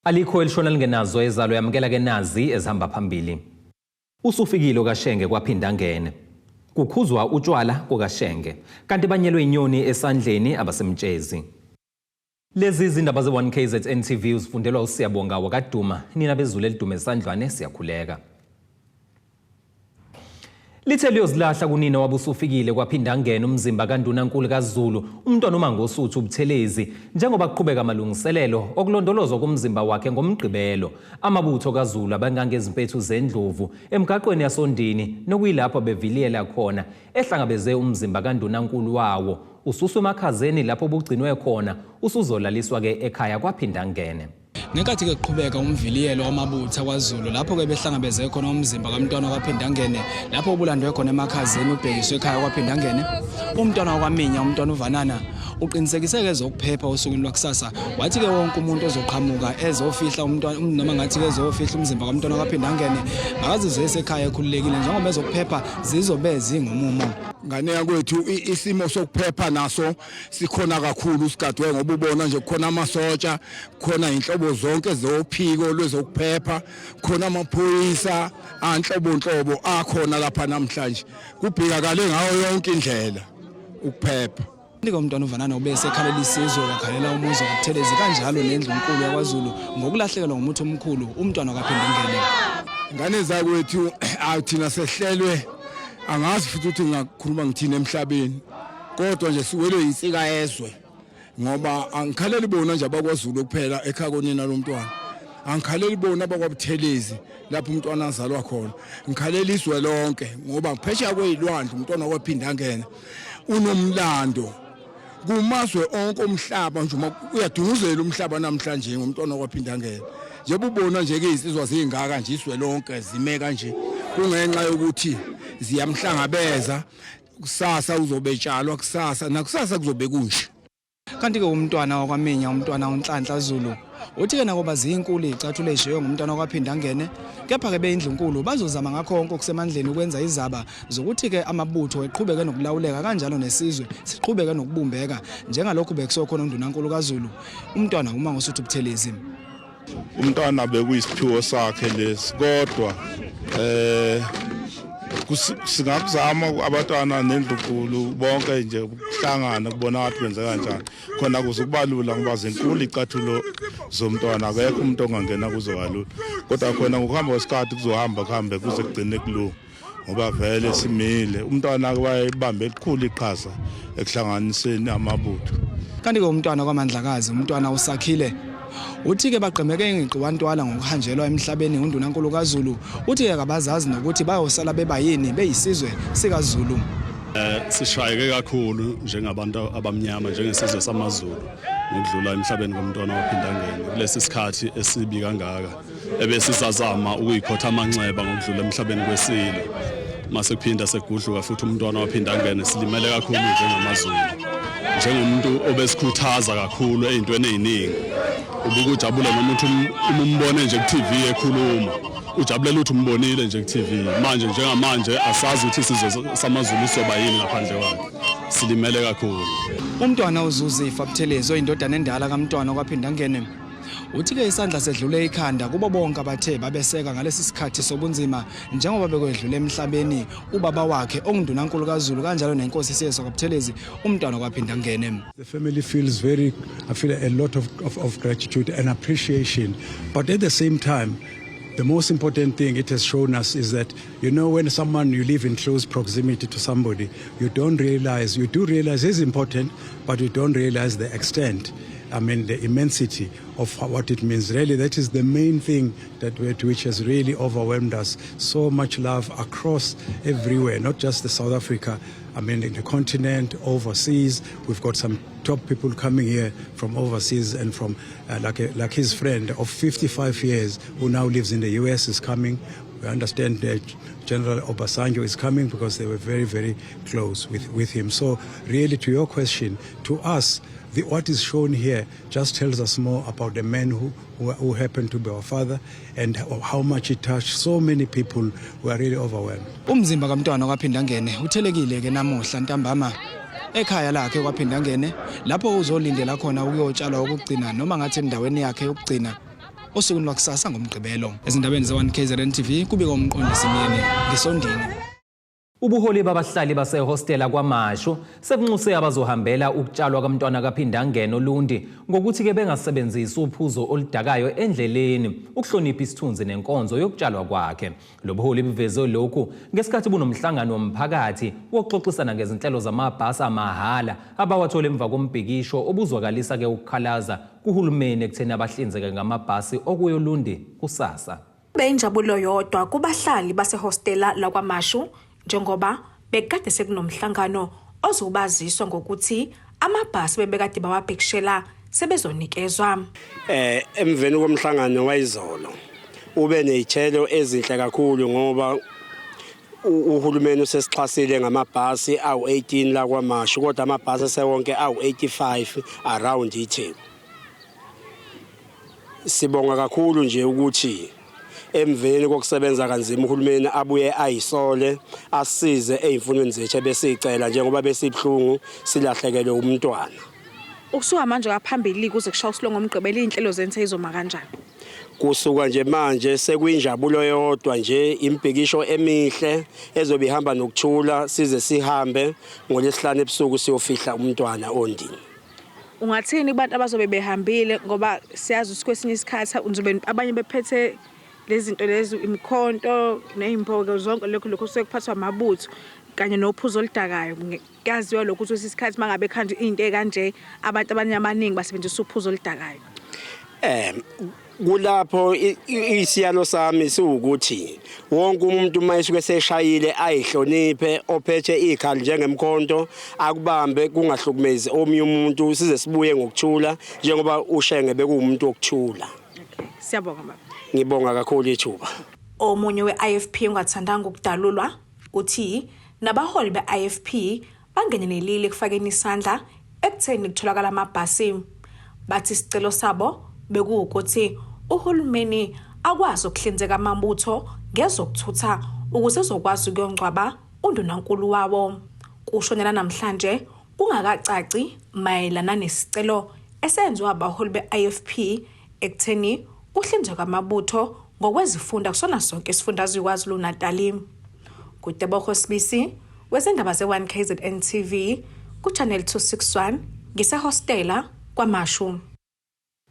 Alikho elishona lingenazo ezalo yamkela ke nazi ezihamba phambili. Usufikile Okashenge Kwaphindangene. Kukhuzwa utshwala koKashenge, kanti banyelwe inyoni esandleni abasemtshezi. Lezi izindaba ze-1KZNTV uzifundelwa uSiyabonga wakaduma, nina bezulu elidume esandlwane siyakhuleka. Lithe liyozilahla kunina wabusufikile Kwaphindangene umzimba kaNdunankulu kaZulu, umntwana uMangosuthu uButhelezi, njengoba kuqhubeka amalungiselelo okulondolozwa komzimba wakhe ngomgqibelo. Amabutho kaZulu abangangezimpethu zendlovu emgaqweni yasondini nokuyilapho Bevivela khona ehlangabeze umzimba kaNdunankulu wawo ususwe emakhazeni lapho bugcinwe khona usuzolaliswa ke ekhaya Kwaphindangene. Ngenkathi ke kuqhubeka umviliyelo wamabutha kwaZulu lapho ke behlangabeze khona umzimba kaMntwana Kwaphindangene lapho ubulandwe khona emakhazeni ubhekiswe ekhaya Kwaphindangene, umntwana wakwaminya umntwana uVanana uqinisekiseke ezokuphepha osukwini lwakusasa. Wathi ke wonke umuntu ozoqhamuka ezofihla umntwana noma ngathi ke ezofihla umzimba kaMntwana Kwaphindangene akazizwe esekhaya ekhululekile njengoba ezokuphepha zizobe zingomumo. Ngane yakwethu isimo sokuphepha naso sikhona kakhulu sigadwe ngoba ubona nje kukhona amasotsha, khona inhlobo zonke zophiko lwezokuphepha, khona amaphoyisa anhlobonhlobo akhona lapha namhlanje. Kubhekakale ngayo yonke indlela ukuphepha. Ndike umntwana uVanana ubese ekhalela isizwe wakhalela umuzi kaButhelezi kanjalo nendlu enkulu yakwaZulu ngokulahlekelwa ngomuthi omkhulu umntwana Kwaphindangene. Ngane zakwethu athina sehlelwe angazi futhi ukuthi ngakhuluma ngithini emhlabeni, kodwa nje siwelwe insika yezwe ngoba angikhaleli bona nje abakwaZulu kuphela ekhaya konina lomntwana, angikhaleli bona abakwaButhelezi lapho umntwana azalwa khona, ngikhalela izwe lonke ngoba phesheya kwezilwandle umntwana Kwaphindangene unomlando kumazwe onke omhlaba nje uyadunguzela umhlaba namhlanje ngomntwana Kwaphindangene. Njengoba ubona nje ke izizwa zingaka nje izwe lonke zime kanje kungenxa yokuthi ziyamhlangabeza kusasa uzobetshalwa kusasa nakusasa kuzobe kunje. Kanti ke umntwana wakwaminya umntwana uNhlanhla Zulu uthi ke nakuba ziyinkulu icathulo eshiyo ngumntwana Kwaphindangene, kepha ke beyindlu enkulu bazozama ngakho konke okusemandleni ukwenza izaba zokuthi ke amabutho eqhubeke nokulawuleka kanjalo nesizwe siqhubeke nokubumbeka njengalokho bekusokhona uNdunankulu kaZulu umntwana uMangosuthu uButhelezi. Umntwana bekuyisiphiwo sakhe lesi, kodwa singakuzama abantwana nendlunkulu bonke nje ukuhlangana kubona ukuthi kwenza kanjani khona kuze kubalula ngoba zinkulu icathulo zomntwana akekho umuntu ongangena kuzobalula, kodwa khona ngokuhamba kwesikhathi kuzohamba kuhambe kuze kugcine kulunga ngoba vele simile umntwana wayebambe elikhulu iqhaza ekuhlanganiseni amabutho. Kanti ke umntwana kwaMandlakazi umntwana usakhile uthi ke baqemeke ngeqiwantwala ngokuhanjelwa emhlabeni nguNdunankulu kaZulu, uthi ke abazazi nokuthi bayosala bebayini beyisizwe sikaZulu. Sishayeke kakhulu njengabantu abamnyama njengesizwe samaZulu ngokudlula emhlabeni komntwana Kwaphindangene kulesi sikhathi esibi kangaka ebesisazama ukuyikhotha amanxeba ngokudlula emhlabeni kwesilo. Mase kuphinda segudluka futhi umntwana Kwaphindangene silimele kakhulu njengamaZulu, njengomuntu obesikhuthaza kakhulu ezintweni eziningi. Ubukujabula noma uthi umbone nje ku-TV ekhuluma ujabulela ukuthi umbonile nje ku-TV. Manje njengamanje asazi ukuthi isizwe samaZulu soba yini ngaphandle kwakhe, silimele kakhulu. Umntwana uZuzifa Buthelezi oyindodana endala kaMntwana Kwaphindangene uthi ke isandla sedlule ikhanda kubo bonke abathe babeseka ngalesi sikhathi sobunzima njengoba bekwedlule emhlabeni ubaba wakhe onguNdunankulu kaZulu kanjalo nenkosi siyeso kaButhelezi umntwana Kwaphindangene. The family feels I feel a lot of gratitude and appreciation, but at the same time the most important thing it has shown us is that, you know, when you live in close proximity to somebody, you do realize it's important, but you don't realize the extent, the immensity of what it means. Really, that is the main thing which has really overwhelmed us. So much love across everywhere, not just the South Africa, in the continent, overseas. We've got some top people coming here from overseas and from, like his friend of 55 years who now lives in the US is coming. We understand that General Obasanjo is coming because they were very, very close with him. So really, to your question, to us, what is shown here just tells us more about the man who happened to be our father and how much it touched so many people who are really overwhelmed. Umzimba kaMntwana Kwaphindangene uthelekile ke namuhla ntambama ekhaya lakhe Kwaphindangene lapho uzolindela khona ukuyotshalwa ukugcina noma ngathi endaweni yakhe yokugcina osukwini lwakusasa ngoMgqibelo. Ezindabeni ze1KZNTV kubika umqondisi Mini ngisondini. Ubuholi babahlali basehostela kwaMashu sebunxuse abazohambela ukutshalwa kaMntwana kaPhindangene uLundi ngokuthi ke bengasebenzisi uphuzo oludakayo endleleni ukuhlonipha isithunzi nenkonzo yokutshalwa kwakhe. Lobuholi buveze lokhu ngesikhathi bunomhlangano womphakathi wokuxoxisana ngezinhlelo zamabhasi amahala abawathola emva kombhikisho obuzwakalisa ke ukukhalaza kuhulumeni ekutheni abahlinzeke ngamabhasi okuyolundi kusasa. Benjabulo yodwa kubahlali basehostela lakwaMashu njengoba bekade sekunomhlangano ozobaziswa ngokuthi amabhasi bebekade bawabhekishela sebezonikezwa. Emveni komhlangano wayizolo ube nezithelo ezinhle kakhulu ngoba uhulumeni usesixhasile ngamabhasi awu18 la kwaMashu kodwa amabhasi asewonke awu85 around iTheku. Sibonga kakhulu nje ukuthi emveni kokusebenza kanzima uhulumeni abuye ayisole asize ezimfunweni zethu besicela njengoba besibhlungu silahlekelwe umntwana. Ukusuka manje kaphambili kuze kushaya usilongo ngoMgqibelo inhlelo zenthe izoma kanjani? Kusuka nje manje sekuyinjabulo yodwa nje imbhikisho emihle ezobe ihamba nokuthula size sihambe ngoLesihlanu ebusuku siyofihla umntwana ondini. Ungathini kubantu abazobe behambile ngoba siyazi ukwesinye isikhathi unzobe abanye bephethe lezinto lezi imikhonto nezimpoko zonke lokho sekuphathwa amabutho kanye nophuzo oludakayo. Kuyaziwa lokho ukuthi isikhathi mangabe khanje into ekanje abantu abaningi basebenzisa uphuzo oludakayo. Kulapho isiyalo sami siwukuthi wonke umuntu mayisuke seshayile ayihloniphe ophethe ikhali njengemkhonto akubambe kungahlukumezi omunye umuntu size sibuye ngokuthula njengoba ushenge bekuwumuntu okuthula. Siyabonga baba. Ngibonga kakhulu ithuba. Omunye weIFP ungathandanga ukudalulwa uthi nabaholi beIFP bangenelelile kufakeni isandla ekutheni kutholakala amabhasi. Bathi isicelo sabo bekuwukuthi uhulumeni akwazi ukuhlinzeka amabutho ngezokuthutha ukuze ezokwazi ukuyongcwaba undunankulu wawo. Kushonela namhlanje kungakacaci mayelana nesicelo esenziwa abaholi beIFP ekutheni kuhlinzeka amabutho ngokwezifunda kusona sonke isifundazwe KwaZulu-Natal. Kutebokho Sibisi wezindaba ze1KZNTV kuchannel 261 ngisehostela kwaMashu.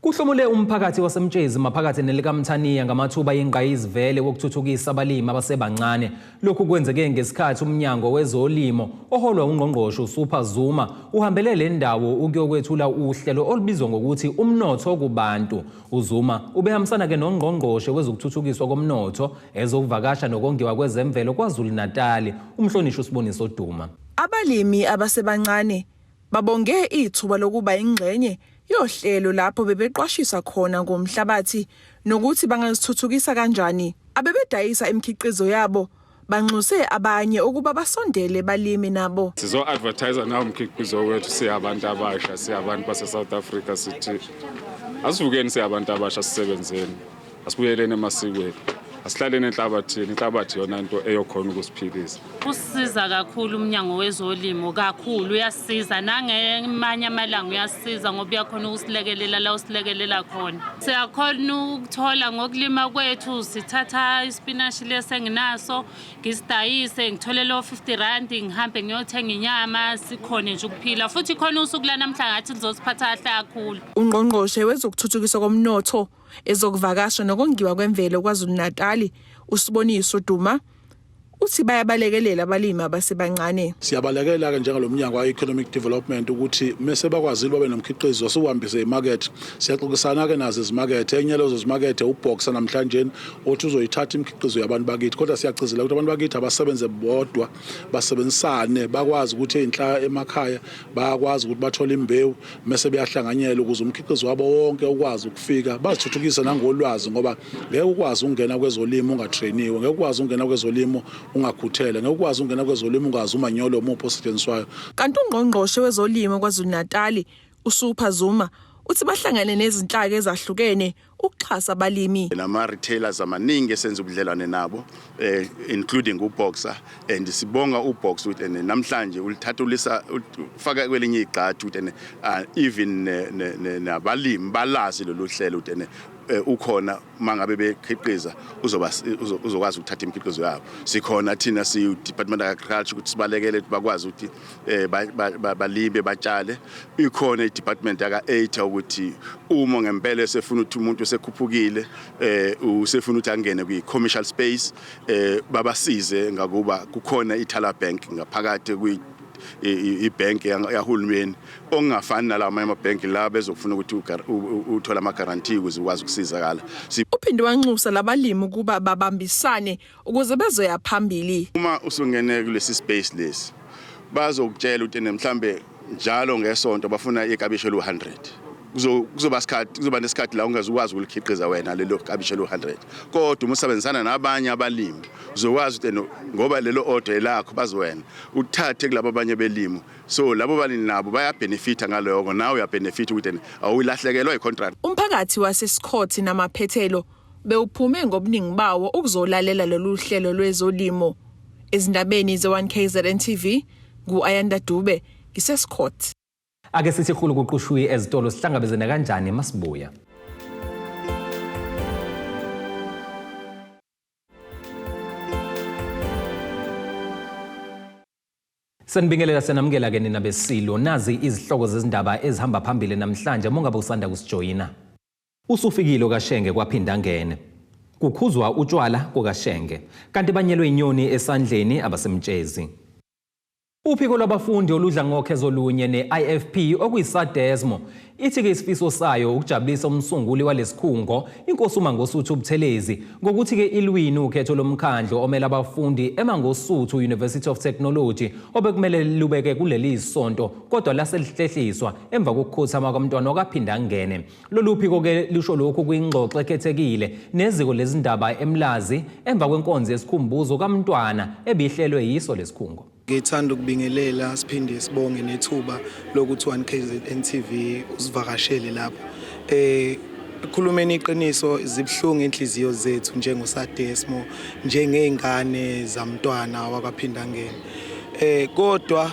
Kuhlomule umphakathi wasemtshezi maphakathi nelikaMthaniya ngamathuba yingqayizivele wokuthuthukisa abalimi abasebancane. Lokhu kwenzeke ngesikhathi umnyango wezolimo oholwa ungqongqoshe uSupha Zuma uhambele le ndawo ukuyokwethula uhlelo olubizwa ngokuthi umnotho kubantu. uZuma ubehambisana ke nongqongqoshe wezokuthuthukiswa komnotho ezokuvakasha nokongiwa kwezemvelo KwaZulu-Natal umhlonishwa uSiboniso Duma. Abalimi abasebancane babonge ithuba lokuba ingxenye yohlelo lapho bebeqwashisa khona ngomhlabathi nokuthi bangazithuthukisa kanjani. Abebedayisa imikhiqizo yabo banxuse abanye ukuba basondele balimi nabo. Sizo advertiser nawo umkhiqizo wethu siyabantu abasha siyabantu base South Africa sithi asivukeni siyabantu abasha sisebenzeni asibuyeleni emasikweni asihlaleni enhlabathini inhlabathi yona into eyokhona ukusiphilisa. Usiza kakhulu umnyango wezolimo kakhulu uyasiza nangemanye amalanga uyasiza ngoba uyakhona ukusilekelela la usilekelela khona. Siyakhona ukuthola ngokulima kwethu sithatha ispinashi lesenginaso ngisidayise ngithole lo 50 rand ngihambe ngiyothenga inyama sikhona nje ukuphila futhi khona usuku la namhlanje ngathi ngizosiphatha kahle kakhulu. Ungqongqoshe wezokuthuthukiswa komnotho ezokuvakasha nokongiwa kwemvelo KwaZulu-Natal uSiboniso Duma uthi bayabalekelela abalimi abasebancane. Siyabalekelela ke njengalomnyango wa-economic development ukuthi mase bakwazile babe nomkhiqizo siwuhambise emarket. Siyaxoxisana ke nazo izimakethe enye lezo zimakethe uBoxer namhlanje othi uzoyithatha imikhiqizo yabantu bakithi kodwa siyagcizela ukuthi abantu bakithi abasebenze bodwa basebenzisane bakwazi ukuthi enhla emakhaya bayakwazi ukuthi bathole imbewu mase beyahlanganyela ukuze umkhiqizo wabo wonke ukwazi ukufika bazithuthukise nangolwazi ngoba ngeke ukwazi ungena kwezolimo ungatrainiwe ngeke ukwazi ungena kwezolimo ungakhuthele ngekwazi ungena kwezolimo ungazi umanyolo omupho osetshenziswayo. Kanti ungqongqoshe wezolimo KwaZulu-Natal uSupha Zuma uthi bahlangane nezinhlaka ezahlukene ukuxhasa abalimi. Nama retailers amaningi esenza ubudlelwane nabo including uBoxer and sibonga uBox ukuthi namhlanje ulithatha ulisa ufaka kwelinye igxathu ukuthi even nabalimi balazi lolu hlelo ukuthi ukhona mangabe bekhiqiza uzokwazi ukuthatha imikhiqizo yabo. Sikhona thina Department of Agriculture ukuthi sibalekele bakwazi ukuthi balime batshale. Ikhona iDepartment yaka-8 ukuthi uma ngempela sefuna ukuthi umuntu usekhuphukile usefuna ukuthi angene kwi-commercial space babasize ngakuba kukhona iThala Bank ngaphakathi ibank yahulumeni ongafani nalama amabhank la bezofuna ukuthi uthola ama guarantee ukuze ukwazi ukusizakala. Uphinde wanxusa labalimi ukuba babambisane ukuze bezoya phambili. Uma usungene kulesi space lesi bazokutshela ukuthi mhlambe njalo ngesonto bafuna ikabishe lo100. Kuzoba nesikhathi la ungazukwazi ukulikhiqiza wena lelo kabishe lo100. Kodwa umusebenzisana nabanye abalimi uzokwazi ukuthi ngoba lelo order lakho bazwena uthathe kulabo abanye belimo. So labo balimi nabo baya benefita ngaloyo nawe uya benefit ukuthi awulahlekelwa icontract. Umphakathi waseScott namaphethelo bewuphume ngobuningi bawo ukuzolalela lolu hlelo lwezolimo. Ezindabeni ze1KZNTV nguAyanda Dube ngiseScott. Ake sithi khulu kuqhushuyi ezitolo sihlangabezene kanjani masibuya. Sanibingelela senamukela ke nina besilo nazi izihloko zezindaba ezihamba phambili namhlanje mongabe usanda kusijoyina. Usufikile Okashenge Kwaphindangene. Kukhuzwa utshwala koKashenge kanti banyelwe inyoni esandleni abasemtshezi. Uphiko lwabafundi oludla ngokhezo olunye neIFP okuyisadesmo ithi ke isifiso sayo ukujabulisa umsunguli walesikhungo inkosi uMangosuthu Ubuthelezi ngokuthi ke ilwini ukhetho lomkhandlo omela abafundi eMangosuthu University of Technology obekumele lubeke kuleli isonto kodwa laselihlehliswa emva kokukhothama kwaMntwana Okaphindangene. Lolu phiko ke lisho lokhu kwingxoxo ekhethekile neziko lezindaba eMlazi emva kwenkonzo yesikhumbuzo kaMntwana ebihlelwe yiso lesikhungo. Ngithanda ukubingelela siphinde sibonge nethuba lokuthi 1KZNTV usivakashele lapho. Khulumeni iqiniso izibhlungu inhliziyo zethu njengosadesmo njengezingane zaMntwana wakwaPhindangene. Kodwa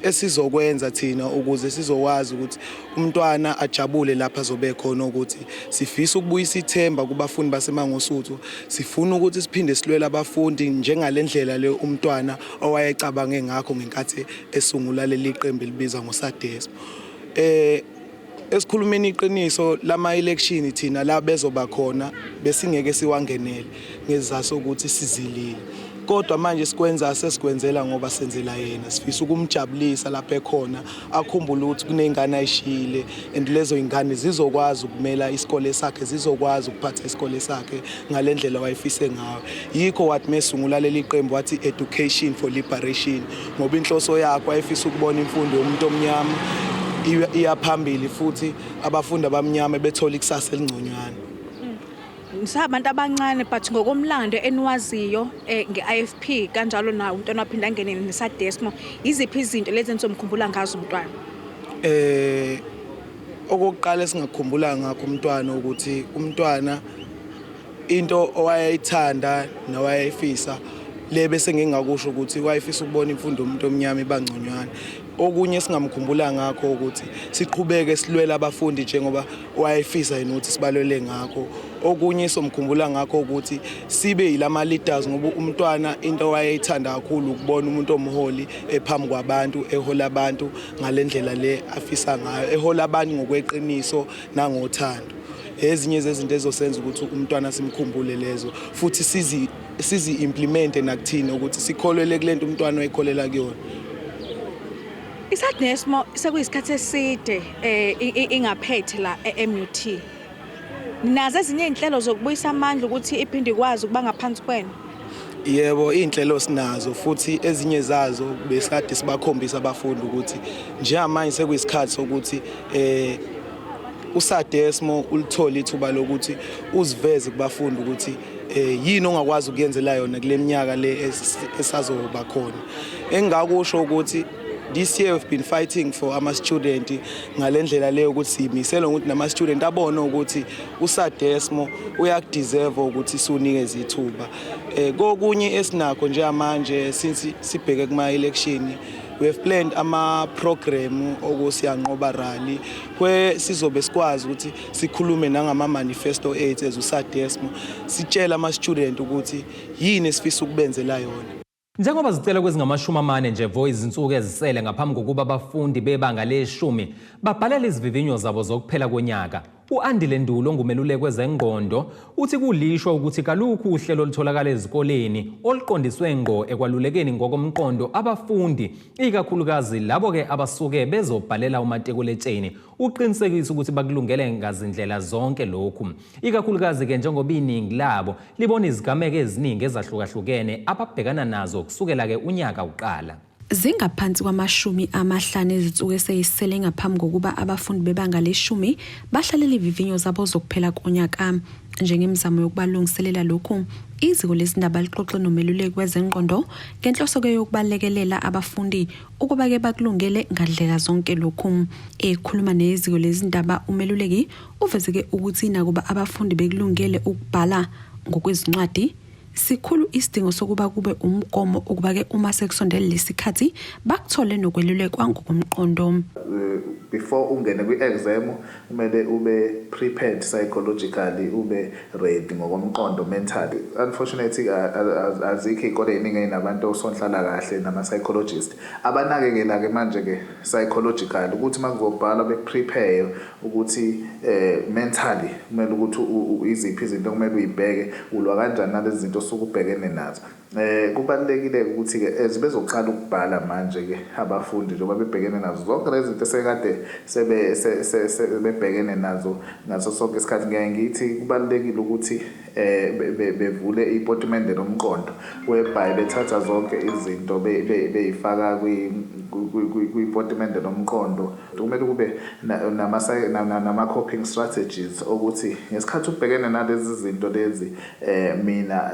esizokwenza thina ukuze sizokwazi ukuthi umntwana ajabule lapha azobe khona ukuthi sifisa ukubuyisa ithemba kubafundi baseMangosuthu sifuna ukuthi siphinde silwela abafundi njengalendlela le umntwana owayecabange ngakho ngenkathi esungula leli qembu libizwa ngosadesmo. Esikhulumeni iqiniso lama election thina la bezoba khona besingeke siwangenele ngezaso ukuthi sizilile. Kodwa manje sikwenza sesikwenzela ngoba senzela yena sifisa ukumjabulisa lapha ekhona akhumbule ukuthi kunezingane ayishile and lezo ingane zizokwazi ukumela isikole sakhe zizokwazi ukuphatha isikole sakhe ngalendlela wayefise ngayo. Yikho wathi mesungula leli qembu wathi education for liberation ngoba inhloso yakhe wayefisa ukubona imfundo yomuntu omnyama iyaphambili futhi abafundi abamnyama bethola ikusasa elingconywana. Sabantu abancane but ngokomlando eniwaziyo ngeIFP kanjalo nawo uMntwana Waphindangene nesadesmo iziphi izinto lezi enizomkhumbula ngazo umntwana? Okokuqala esingakhumbula ngakho umntwana ukuthi umntwana into owayeyithanda nawayefisa lebe sengingakusho ukuthi wayefisa ukubona imfundo yomuntu omnyama ibangconywana. Okunye singamkhumbula ngakho ukuthi siqhubeke silwela abafundi njengoba wayefisa yena ukuthi sibalwele ngakho. Okunye somkhumbula ngakho ukuthi sibe yilama leaders ngoba umntwana into wayeyithanda kakhulu ukubona umuntu omholi ephambi kwabantu ehola abantu ngalendlela le afisa ngayo ehola abantu ngokweqiniso nangothando. Ezinye zezinto ezosenza ukuthi umntwana simkhumbule lezo futhi sizi implement nakuthina ukuthi sikholwele kulento umntwana oyikholela kuyona. Isadesmo sekuyisikhathi eside ingaphethe la eMUT. Nazo ezinye inhlelo zokubuyisa amandla ukuthi iphinde ikwazi ukuba ngaphansi kwena. Yebo inhlelo sinazo futhi ezinye zazo besikade sibakhombisa abafundi ukuthi njengamanje sekuyisikhathi sokuthi usadesmo ulithola ithuba lokuthi uziveze kubafundi ukuthi yini ongakwazi ukuyenzela yona kule minyaka le esazoba khona. Engakusho ukuthi this year we've been fighting for ama-student ngalendlela leyo ukuthi siyimisele ukuthi nama-student abone ukuthi usadesmo uyakudeserve ukuthi siunikeze ithuba. Kokunye esinakho njengamanje since sibheke kuma-election we have planned ama-program okusiyanqoba rally where sizobe sikwazi ukuthi sikhulume nangama-manifesto ethu as usadesmo sitshela ama-student ukuthi yini esifisa ukubenzela yona. Njengoba zicela kwezingamashumi nje vo izinsuku ezisele ngaphambi kokuba abafundi bebanga le-10 babhalela izivivinyo zabo zokuphela konyaka. U-Andile ongumeluleki kwezengqondo uthi kulishwa ukuthi kalukho uhlelo olutholakala ezikoleni oluqondiswe ngqo ekwalulekeni ngokomqondo abafundi ikakhulukazi labo ke abasuke bezobhalela umatikuletsheni uqinisekisa ukuthi bakulungele ngazindlela zonke lokhu ikakhulukazi ke njengoba iningi labo libona izigameko eziningi ezahlukahlukene ababhekana nazo kusukela ke unyaka uqala. Zingaphansi kwama-50 izinsuku eseyisele ngaphambi kokuba abafundi bebanga le-10 bahlalela ivivinyo zabo zokuphela konyaka. Njengemizamo yokubalungiselela lokhu, iziko lezindaba lixoxe nomeluleki wezengqondo ngenhloso yokubalekelela abafundi ukuba ke bakulungele ngandlela zonke lokhu. Ekhuluma neziko lezindaba umeluleki uveze ukuthi nakuba abafundi bekulungele ukubhala ngokwezincwadi sikhulu isidingo sokuba kube umgomo ukuba ke uma sekusondele lesikhathi bakuthole nokwelulekwa ngokomqondo. Before ungene kwi-exam kumele ube prepared psychologically, ube ready ngokomqondo mentally. Unfortunately azikho izikole eziningi enabantu osonhlala kahle nama-psychologist abanakekela ke manje ke psychological ukuthi makuzobhala be-prepare ukuthi mentally kumele ukuthi iziphi izinto kumele uyibheke ulwa kanjani nalezi zinto sokubhekene nazo. Kubalekile ukuthi ke ezibezoqala ukubhala manje ke abafundi njengoba bebhekene nazo zonke lezi zinto sekade sebebhekene nazo ngaso sonke isikhathi. Ngeke ngithi kubalekile ukuthi bevule ipotimende lomqondo whereby bethatha zonke izinto beyifaka kwipotimende lomqondo. Kumele kube nama-coping strategies ukuthi ngesikhathi ubhekene nalezi zinto lezi mina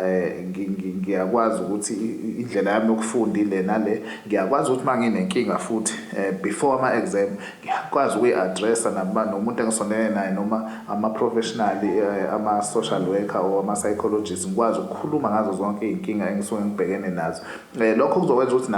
ngiyakwazi ukuthi indlela yami yokufunda ile nale ngiyakwazi ukuthi manginenkinga futhi before ama-exam ngiyakwazi ukuyi-addressa nomuntu engisondele naye noma ama-professional ama-social worker or ama-psychologist ngikwazi ukukhuluma ngazo zonke iy'nkinga engisuke ngibhekene nazo. Lokho kuzokwenza ukuthi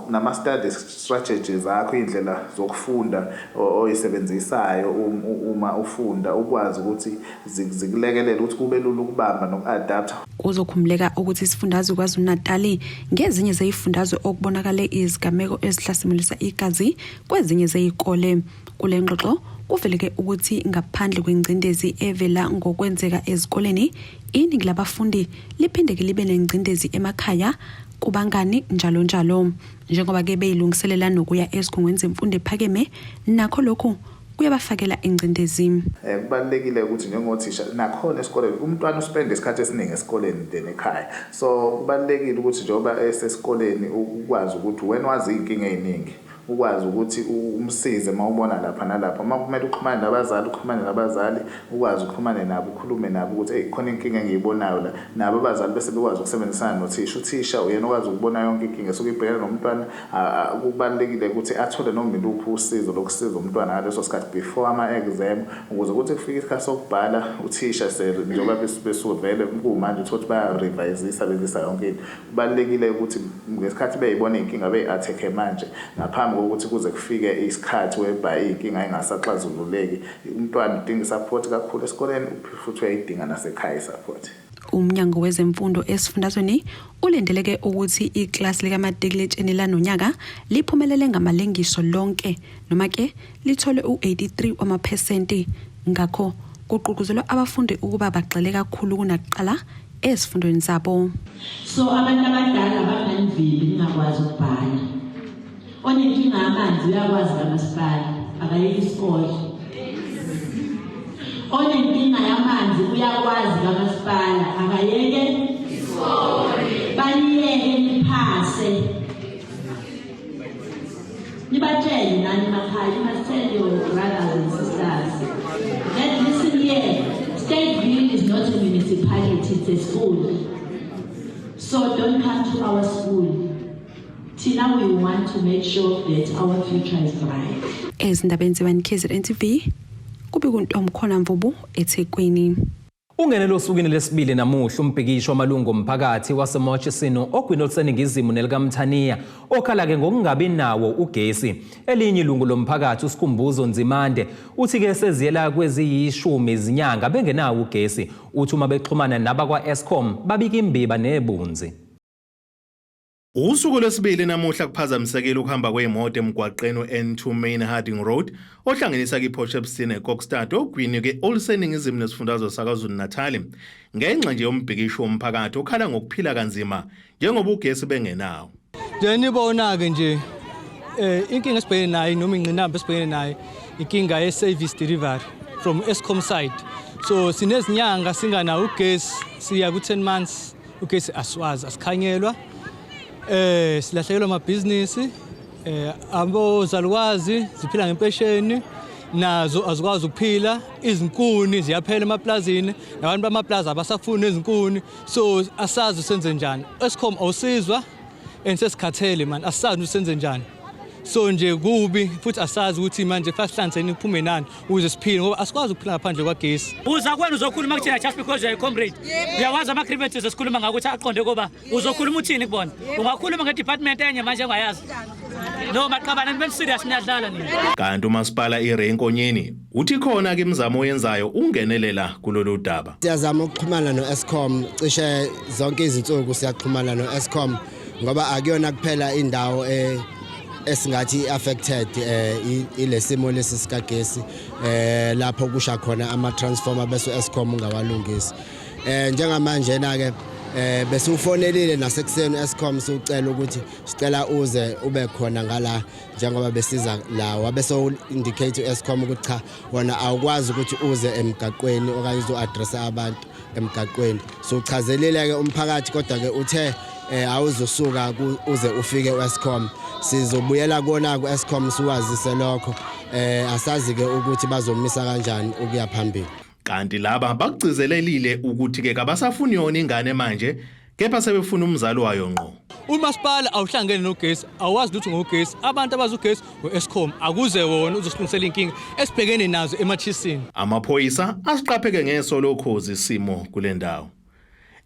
nama-study strategies akho iy'ndlela zokufunda oyisebenzisayo uma ufunda ukwazi ukuthi zikulekelele ukuthi kube lula ukubamba noku-adapta. Kuzokhumuleka ukuthi isifundazwe KwaZulu-Natal ngezinye zezifundazwe okubonakala izigameko ezihlasimulisa igazi kwezinye zezikole. Kule ngxoxo kuveleke ukuthi ngaphandle kwengcindezi evela ngokwenzeka ezikoleni, iningi labafundi liphindeke libe nengcindezi emakhaya kubangani njalo njalo. Njengoba ke beyilungiselela nokuya ezikhungweni zemfundo ephakeme nakho lokhu kuyabafakela ingcindezi. Kubalekile ukuthi njengothisha nakhona esikoleni umntwana uspende isikhathi esiningi esikoleni than ekhaya. So kubalekile ukuthi njengoba esesikoleni ukwazi ukuthi wena wazi inkinga eziningi ukwazi ukuthi umsize mawubona lapha nalapha. Uma kumele uxhumane nabazali uxhumane nabazali ukwazi ukuxhumana nabo ukhulume nabo ukuthi khona inkinga engiyibonayo la nabo abazali bese bekwazi ukusebenzisana nothisha. Uthisha uyena okwazi ukubona yonke inkinga esuke ibhekene nomntwana. Kubalekile ukuthi athole noma iluphi usizo lokusiza umntwana ngaleso sikhathi before ama-exam ukuze ukuthi kufike isikhathi sokubhala uthisha njengoba besuvele kumanje ukuthi baya-revisisa bezisa yonke into. Kubalekile ukuthi ngesikhathi beyibona inkinga beyi-attack manje ngaphambi ukuthi kuze kufike isikhathi whereby inkinga ingasaxazululeki. Umntwana udinga support kakhulu esikoleni futhi uyayidinga nasekhaya support. Umnyango wezemfundo esifundazweni ulendeleke ukuthi iklasi likamatikuletsheni lanonyaka liphumelele ngamalengiso lonke noma ke lithole u-83% ngakho kuqhuquzelwa abafundi ukuba bagxile kakhulu kunakuqala ezifundweni zabo. So abantu abadala abanganivili ngingakwazi ukubhala. Onenkinga yamanzi uyakwazi kamasipala akayeki isikole. Onenkinga yamanzi uyakwazi kamasipala akayeke isikole. Baniyeke niphase. Nibatshele nani makhaya, you must tell your brothers and sisters. Then listen here, Stateville is not a municipality, it's a school. So don't come to our school. Now we want to make sure that our future is bright. Ezindabeni ze-1KZNTV kubikuntomkhona Mvubu eThekwini. Ungenelo osukwini lesibili namuhla umbhikisho wamalungu omphakathi waseMorchisino ogwini oluseningizimu nelikaMthaniya okhala-ke ngokungabi nawo ugesi. Elinye ilungu lomphakathi uSikhumbuzo Nzimande uthi-ke seziyela kweziyishumi izinyanga bengenawo ugesi. Uthi uma bexhumana nabakwa-Eskom babika imbiba nebunzi. Usuku lwesibili namuhla kuphazamisekile ukuhamba kwezimoto emgwaqeni N2 Main Harding Road ohlanganisa iPortshepstone eKokstad ogwini oluseningizimu nesifundazwe saKwaZulu-Natal ngenxa nje yombhikisho womphakathi okhala ngokuphila kanzima njengoba ugesi bengenawo. Njenibona-ke nje inkinga esibhekene nayo noma ingqinamba esibhekene nayo inkinga ye-service delivery from Eskom side. So sinezinyanga singanawo ugesi siya ku-10 months ugesi asiwazi asikhanyelwa. Silahlekelwa amabhizinisi, abozalukwazi ziphila ngempesheni nazo azikwazi ukuphila, izinkuni ziyaphela emaplazini nabantu bamaplaza abasafuni izinkuni, so asazi senze njani. Eskom awusizwa sesikhathele man, asazi senze njani. So nje kubi futhi asazi ukuthi manje fasihlanzeni kuphume nani ukuze siphile ngoba asikwazi ukuphila ngaphandle kwagesi. Uzakwena uzokhuluma kuthina just because you're a comrade. Uyawazi ama-grievances esikhuluma ngakuthi aqonde kuba uzokhuluma uthini kubona. Ungakhuluma ngedepartment enye manje engayazi. No maqabana nibe serious niyadlala nini. Kanti umasipala iRenkonyeni uthi khona ke imizamo oyenzayo ungenelela kulolu daba. Siyazama ukuxhumana noEskom cishe zonke izinsuku siyaxhumana noEskom ngoba akuyona kuphela indawo esingathi affected ilesimo lesisikagesi lapho kusha khona ama transformer bese Eskom ungawalungisi njengamanje na ke bese ufonelile nasekuseni Eskom sicela ukuthi sicela uze ube khona ngala njengoba besiza lawa bese indicate Eskom ukuthi cha wona awukwazi ukuthi uze emgaqweni okanye uzo address abantu emgaqweni so uchazelile ke umphakathi kodwa ke uthe awuzosuka uze ufike Eskom sizobuyela kona ku-Eskom siwazise lokho asazi ke ukuthi bazomisa kanjani ukuya phambili. Kanti laba bakugcizelelile ukuthi ke kabasafuni yona ingane manje kepha sebefuna umzali wayo ngqo. Umasipala awuhlangene nogesi awazi lutho ngogesi abantu abazi ugesi we-Eskom akuze wona uzosilungisela inkinga esibhekene nazo eMorchisino. Amaphoyisa asiqapheke ngeso lokhozi isimo kule ndawo.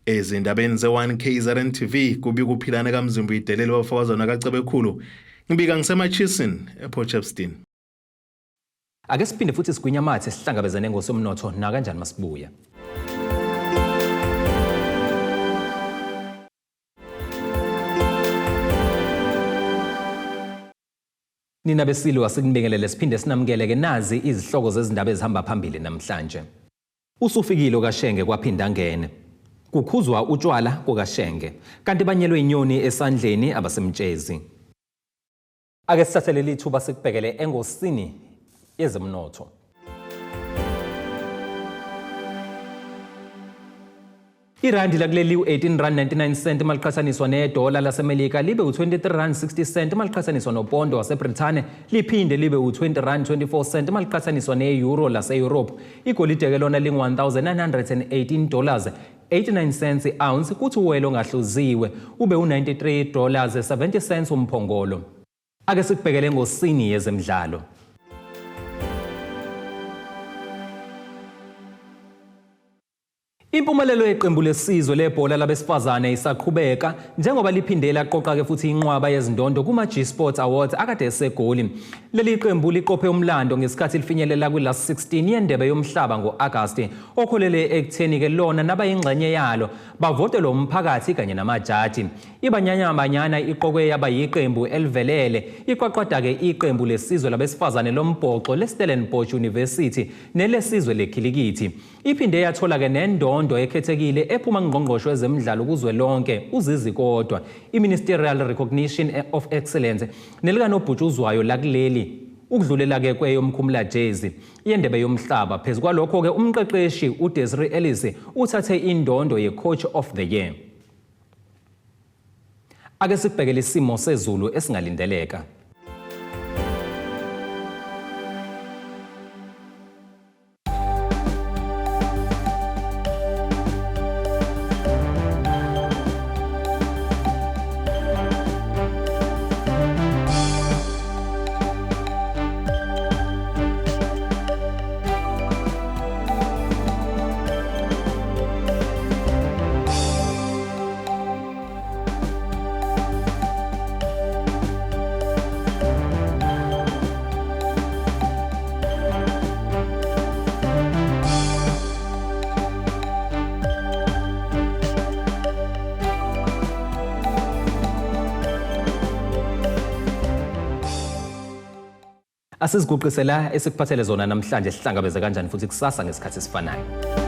Ezindabeni ze-1KZNTV kubi kuphilana kaMzimba idelele wafakazana kaCebekhulu ngibika ngiseMorchisino ePortshepstone. Ake siphinde futhi sigwinya amathe sihlangabezane ngosomnotho na kanjani masibuya. Nina besilo asikubingelele siphinde sinamukele ke nazi izihloko zezindaba ezihamba phambili namhlanje. Usufikile Okashenge Kwaphindangene. Kukhuzwa utshwala koKashenge kanti banyelwe inyoni esandleni abasemtshezi. Ake sithathelele ithuba sikubhekele engosini yezomnotho. Irandi lakuleli u-18.99 maliqhathaniswa nedola laseMelika libe u-23.60 maliqhathaniswa nopondo waseBrithane liphinde libe u-20.24 maliqhathaniswa ne-euro lase-Europe. Igolide ke lona ling$1,918.89 i-ounce kuthi uwelo ngahluziwe ube u-$93.70 umphongolo. Ake sikubhekele ngosini yezemidlalo. Impumelelo yeqembu lesizwe lebhola labesifazane isaqhubeka njengoba liphindela qoqa ke futhi inqwaba yezindondo kuma G-Sports Awards akade esegoli. Leli qembu liqophe umlando ngesikhathi lifinyelela kwi last 16 yendebe yomhlaba ngoAgasti okholele ekutheni ke lona nabayingxenye yalo bavotelwa umphakathi kanye namajaji. Ibanyanyabanyana iqokwe yaba yiqembu elivelele iqwaqwada ke iqembu lesizwe labesifazane lombhoxo leStellenbosch University nelesizwe lekhilikithi. Iphinde yathola ke nendondo ekhethekile ephuma ngqongqosho ezemidlalo kuzwelonke uZizi Kodwa iMinisterial Recognition of Excellence nelikanobhutshuzwayo lakuleli ukudlulela ke kweyomkhumula jezi yendebe yomhlaba phezukwa lokho ke umqeqeshi uDesiree Ellis uthathe indondo yeCoach of the Year. Ake sibhekele isimo sezulu esingalindeleka. Asiziguqisela esikuphathele zona namhlanje sihlangabeze kanjani futhi kusasa ngesikhathi esifanayo.